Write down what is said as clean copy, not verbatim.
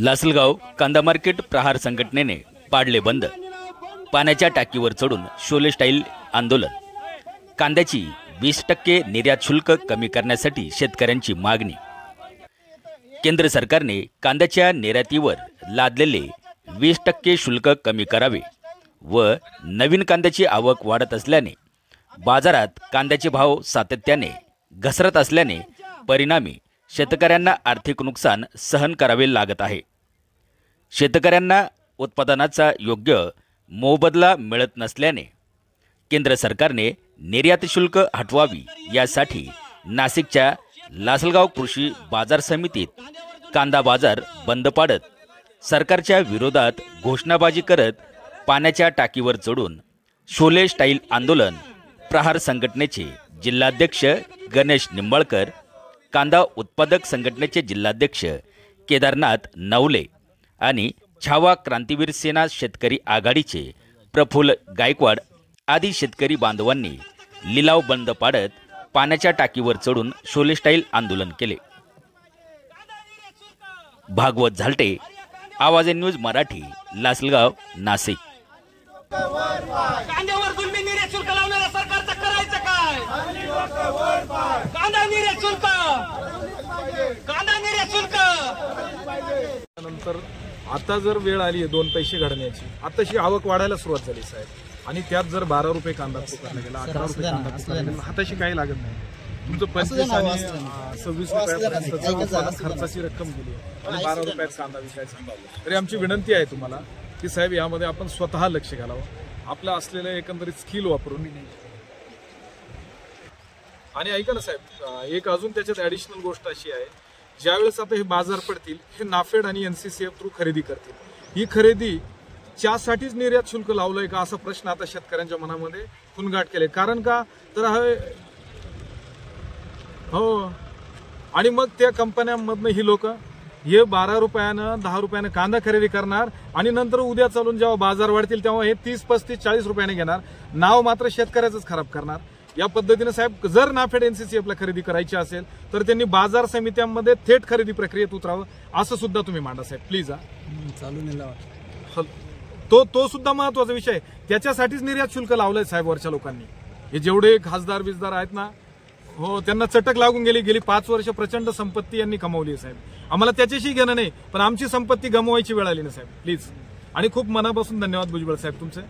लासलगाव कांदा मार्केट प्रहार संघटनेने पाडले बंद। पाण्याच्या टाकीवर चढून शोले स्टाईल आंदोलन। कांद्याची 20% निर्यात शुल्क कमी करण्यासाठी शेतकऱ्यांची मागणी। केंद्र सरकारने कांद्याच्या निर्यातीवर लादलेले 20% शुल्क कमी करावे व नवीन कांद्याची आवक वाढत असल्याने बाजारात कांद्याचे भाव सातत्याने घसरत असल्याने परिणामी शेतकऱ्यांना आर्थिक नुकसान सहन करावे लागत आहे। शेतकऱ्यांना उत्पादनाचा योग्य मोबदला मिळत नसल्याने केंद्र सरकारने निर्यात शुल्क हटवावी यासाठी नाशिकच्या लासलगाव कृषी बाजार समितीत कांदा बाजार बंद पाडत सरकारच्या विरोधात घोषणाबाजी करत पाण्याच्या टाकीवर चढून शोले स्टाईल आंदोलन प्रहार संघटनेचे जिल्हाध्यक्ष गणेश निंबाळकर, कांदा उत्पादक संघटनेचे जिल्हाध्यक्ष केदारनाथ नवले आणि छावा क्रांतीवीर सेना शेतकरी आघाडीचे प्रफुल्ल गायकवाड आदी शेतकरी बांधवांनी लिलाव बंद पाडत पाण्याच्या टाकीवर चढून शोले स्टाईल आंदोलन केले। भागवत झालटे, आवाज न्यूज मराठी, लासलगाव, नाशिक। कांद्यावर जुलमी निर्यात शुल्क लावणाऱ्या सरकारचं करायचं काय? कांदा निर्यात शुल्क, कांदा निर्यात शुल्क। नंतर आता जर वेळ आली 2 पैसे घडण्याची, आताशी आवक वाढायला सुरुवात झाली साहेब, आणि त्यात जर 12 रुपये कांदा पुकारला गेला, 11 रुपये कांदा पुकारला गेला, हाताशी काही लागत नाही। तुमचं 25 आणि 26 रुपयापर्यंत खर्चाची रक्कम गेली आणि 12 रुपयात कांदा विकायचा। तरी आमची विनंती आहे तुम्हाला की साहेब यामध्ये आपण स्वतः लक्ष घालावं, आपलं असलेलं एकंदरीत स्किल वापरून। आणि ऐका ना साहेब, एक अजून त्याच्यात ऍडिशनल गोष्ट अशी आहे, ज्यावेळेस आता हे बाजार पडतील, हे नाफेड आणि NCCF थ्रू खरेदी करतील। ही खरेदी त्यासाठीच निर्यात शुल्क लावलंय का असा प्रश्न आता शेतकऱ्यांच्या मनामध्ये खुणगाट केले। कारण का तर हो, आणि मग त्या कंपन्यांमधनं ही लोक हे 12 रुपयानं 10 रुपयानं कांदा खरेदी करणार आणि नंतर उद्या चालून जेव्हा बाजार वाढतील तेव्हा हे 30, 35, 40 रुपयाने घेणार, नाव मात्र शेतकऱ्याचंच खराब करणार। या पद्धतीने साहेब जर नाफेड NCCF ला खरेदी करायची असेल तर त्यांनी बाजार समित्यांमध्ये थेट खरेदी प्रक्रियेत उतरावं असं सुद्धा तुम्ही मांडा साहेब, प्लीज। तो सुद्धा महत्वाचा विषय, त्याच्यासाठीच निर्यात शुल्क लावलंय साहेब वरच्या लोकांनी। हे जेवढे खासदार बिजदार आहेत ना, हो, त्यांना चटक लागून गेली 5 वर्ष प्रचंड संपत्ती यांनी कमावली साहेब। आम्हाला त्याच्याशी घेणं नाही, पण आमची संपत्ती गमवायची वेळ आली ना साहेब, प्लीज। आणि खूप मनापासून धन्यवाद भुजबळ साहेब तुमचे।